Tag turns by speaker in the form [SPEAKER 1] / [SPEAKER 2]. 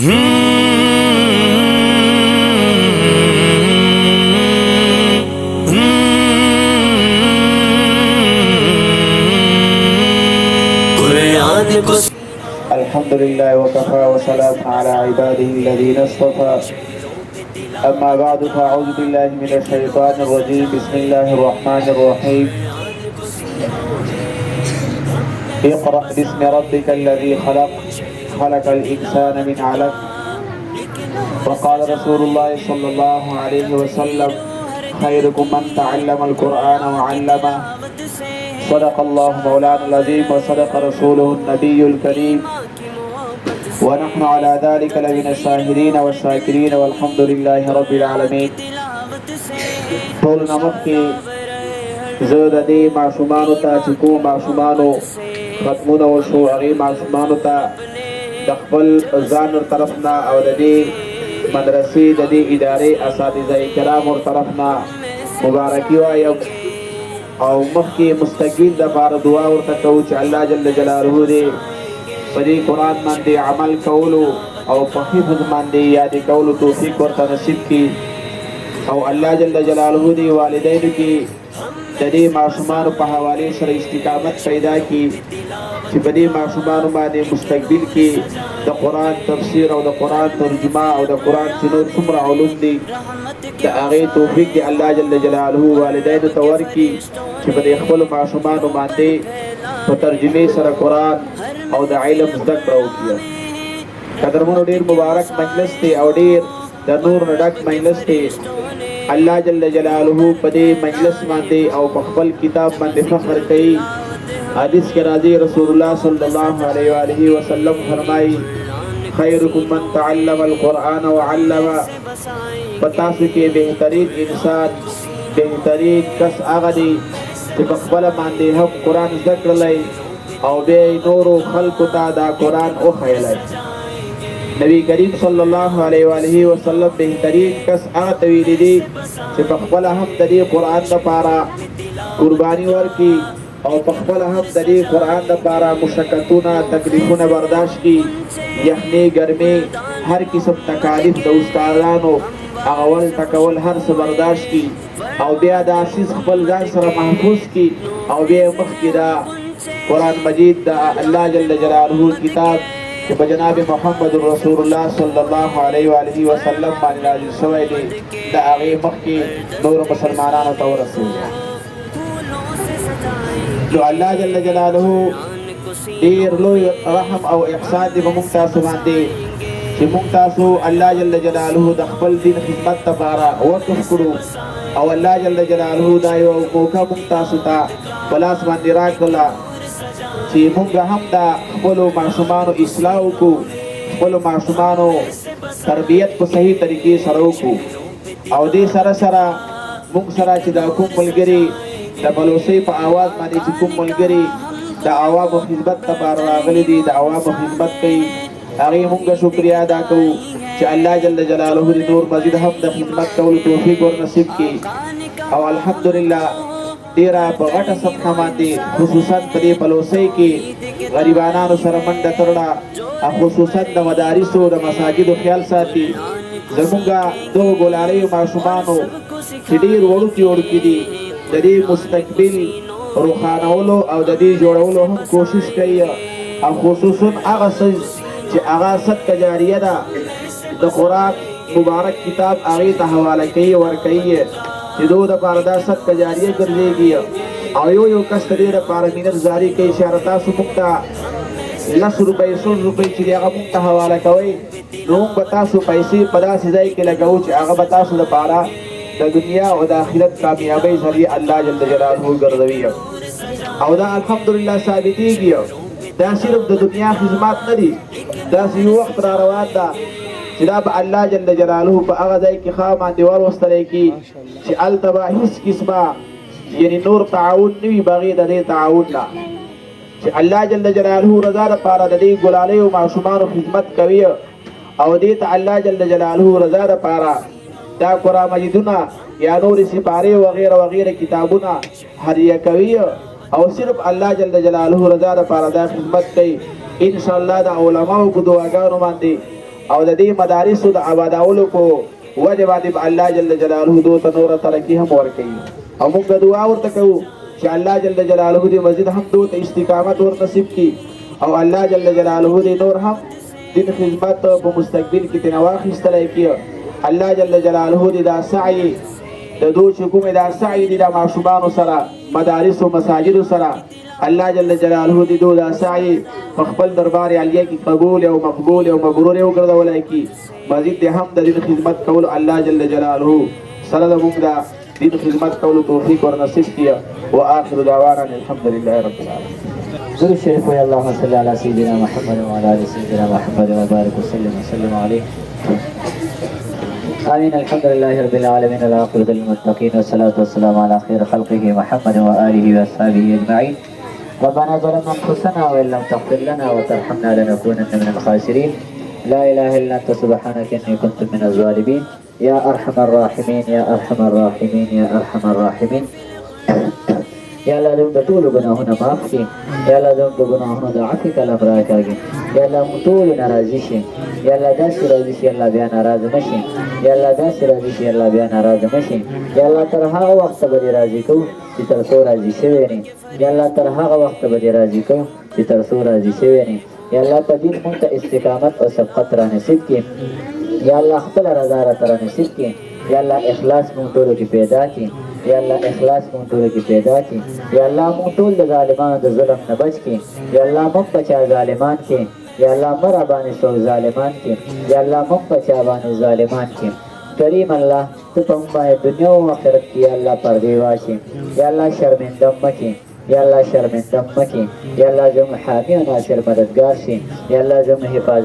[SPEAKER 1] الحمد لله وكفى وسلام على عباده الذين اصطفى أما بعد فأعوذ بالله من الشيطان الرجيم بسم الله الرحمن الرحيم اقرأ باسم ربك الذي خلق خلق الإنسان من علق وقال رسول الله صلى الله عليه وسلم خيركم من تعلم القرآن وعلمه صدق الله مولانا العظيم وصدق رسوله النبي الكريم ونحن على ذلك لمن الشاهدين والشاكرين والحمد لله رب العالمين. طول نمخ کی زود دی معصومانو تا چکو معصومانو ختمون وشو اغی معصومانو تا دخبل زانر طرفنا او دی مدرسی دی اداری اساتذہ کرام اور طرفنا مبارکی وائیم او مخی مستقبل دا بار دعا ورطا کوچ اللہ جل جلالہ دی پدی قرآن من دی عمل کولو او پحفظ من دی یادی کولو توفیق ورطا نصیب کی او اللہ جل جلالہ دی والدین کی دی معصومان پا حوالی سر استقامت پیدا کی چی پدی معصومان مانی مستقبل کی دا قرآن تفسیر او دا قرآن ترجمہ او دا قرآن سنور سمر علوم دی دا آغی توفیق دی اللہ جل جلالہ والدین تور کی چی پدی اخبر معصومان مانی پا ترجمه سر قرآن او دا علم ذکر او کیا قدرمونو دیر مبارک مجلس تی او دیر دا نور ندک مجلس تی اللہ جل جلالہ پدی مجلس ماندی او پخبل کتاب ماندی فخر کئی حدیث کے راضی رسول اللہ صلی اللہ علیہ وآلہ وسلم فرمائی خیرکم من تعلم القرآن وعلم پتاسو کے بہترین انسان بہترین کس آغدی چی پخبل ماندی ہم قرآن ذکر لئی او بے نورو خلق تا دا قرآن او خیلائی نبی کریم صلی اللہ علیہ وآلہ وسلم بہترین کس آتویلی دی چی پخبل ہم دی قرآن دا پارا قربانی ورکی او پخبل ہم دی قرآن دا پارا مشکتونا تکلیفونا برداشت کی یخنی گرمی ہر قسم تکالیف دا استادانو اغول تکول ہر سبرداشت کی او بیا دا سیز خبل جان سر محفوظ کی او بیا مخی دا قرآن مجید دا اللہ جل جلالہ کتاب کہ بجناب محمد رسول اللہ صلی اللہ علیہ وآلہ وسلم مانی نازل شوئے دی دا آغی مخی نور مسلمانان طور رسول جو اللہ جل جلالہ دیر لوی رحم او احسان دی بمونتاسو باندی چی مونتاسو اللہ جل جلالہ دخبل دین خدمت تبارا وقف کرو او اللہ جل جلالہ دایو موقع مونتاسو تا بلاس باندی راکلا چی مونگا ہم دا خبلو معصومانو اصلاحو کو خبلو معصومانو تربیت کو صحیح طریقے سرو کو او دی سر سرا مونگ سرا چی دا کم ملگری دا بلوسی پا آواز مانی چی کم ملگری دا عوام و خدمت تبار راغلی دی دا عوام و خدمت کئی آغی مونگا شکریہ دا کو چی اللہ جل جلالہ دی نور مزید ہم دا خدمت کول توفیق اور نصیب کی او الحمدللہ دیرا پا غٹا صفحہ ماندی خصوصاً پدی پلوسی کی غریبانانو سرمند ترڑا خصوصاً دا مدارسو دا مساجدو خیال ساتی زمونگا دو گلاری معصومانو چی دیر وڑو کی وڑو کی دی دا دی مستقبل روخانولو او دا دی جوڑولو ہم کوشش کئی خصوصاً آغا سج چی آغا ست کجاریہ دا قرآن مبارک کتاب آغی تا حوالہ کئی ورکئی چی دو دا پاردا ست کجاریہ کردے گیا او یو کس تدیر پارا مینر زاری کئی شارتا سو مکتا 10 روپے 100 روپے چی آغا مکتا حوالہ کوئی نوم بتاسو پیسی پدا سزائی کے لگاو چی آغا بتاسو دا پارا دا دنیا و دا آخرت کامیابی ذریعہ اللہ جل جلالہ گردوی او دا الحمدللہ ثابتی گیا دا صرف دا دنیا خدمات ندی دا سی وقت را روان دا چی دا با اللہ جل جلالہ پا اغزائی کی خوامان دیوار وسترے کی چی التبا حس کسما یعنی نور تعاون نوی بغیر دا دی تعاون لا چی اللہ جل جلالہ رضا دا پارا دا دی گلالی و معصومان و خدمت کوی او دیتا اللہ جل جلالہ رضا دا پارا دا قرآن مجیدونا یا نور سپارے وغیرہ وغیرہ کتابونا حریہ کوی او صرف اللہ جل جلالہ رضا دا پارا دا خدمت کئی انشاءاللہ دا علماء کو دعاگانو ماندی او د دې مدارس د آبادولو کو وجه باندې الله جل جلاله دو ته نور ترقی هم ورکړي او موږ دعا ورته کوو چې الله جل جلاله دې مسجد هم دو ته استقامت ور نصیب کړي او الله جل جلاله دې نور هم دین خدمت په مستقبل کې تنواخستلای کړي الله جل جلاله دې دا سعی د دو چې کومه دا سعی دي د معشوبانو سره مدارس او مساجد سره الله جل جلاله دې دو دا سعی په خپل دربار عالیه کې قبول او مقبول او مبرور او ګرځولای کی مزید دې هم د دین خدمت کول الله جل جلاله سره د موږ دا دین خدمت کول توفیق ور نصیب کړي واخر دعوانا الحمد لله رب العالمين.
[SPEAKER 2] درود شریف وی اللهم صل علی سیدنا محمد وعلى ال سیدنا محمد وبارك وسلم عليه. آمين. الحمد لله رب العالمين والعاقبة للمتقين والصلاة والسلام على خير خلقه محمد وآله وأصحابه أجمعين. ربنا ظلمنا أنفسنا وإن لم تغفر لنا وترحمنا لنكونن من الخاسرين. لا إله إلا أنت سبحانك إني كنت من الظالمين. يا أرحم الراحمين يا أرحم الراحمين يا أرحم الراحمين. یا الله دې د ټولو ګناهونه معاف کړي. یا الله دې د ګناهونو د عفو کلام راکړي. یا الله مو ټول ناراضي شي. یا الله داسې راضي شي الله بیا ناراضه مشي. یا الله داسې راضي شي الله بیا ناراضه مشي. یا الله تر هغه وخت به راضي کوو چې تر څو راضي شوی نه. یا الله تر هغه وخت به راضي کوو چې تر څو راضي شوی نه. یا الله په دې مونږ ته استقامت او سبقت را نصیب کړي. یا الله خپل رضا را تر نصیب کړي. یا الله اخلاص مونږ ټول کې پیدا کړي. یا الله اخلاص مونږ ټول کې پیدا کړي. یا الله مونږ ټول د ظالمانو د ظلم نه بچ کړي. یا الله مونږ بچا ظالمان کې. یا الله مر باندې سو ظالمان کې. یا الله مونږ بچا باندې ظالمان کې. کریم الله ته په موږ باندې دنیا او آخرت کې یا الله پردې واشي. یا الله شرمنده مکې. یا الله شرمنده مکې. یا الله زموږ حامی او ناصر مددگار شي. یا الله زموږ حفاظت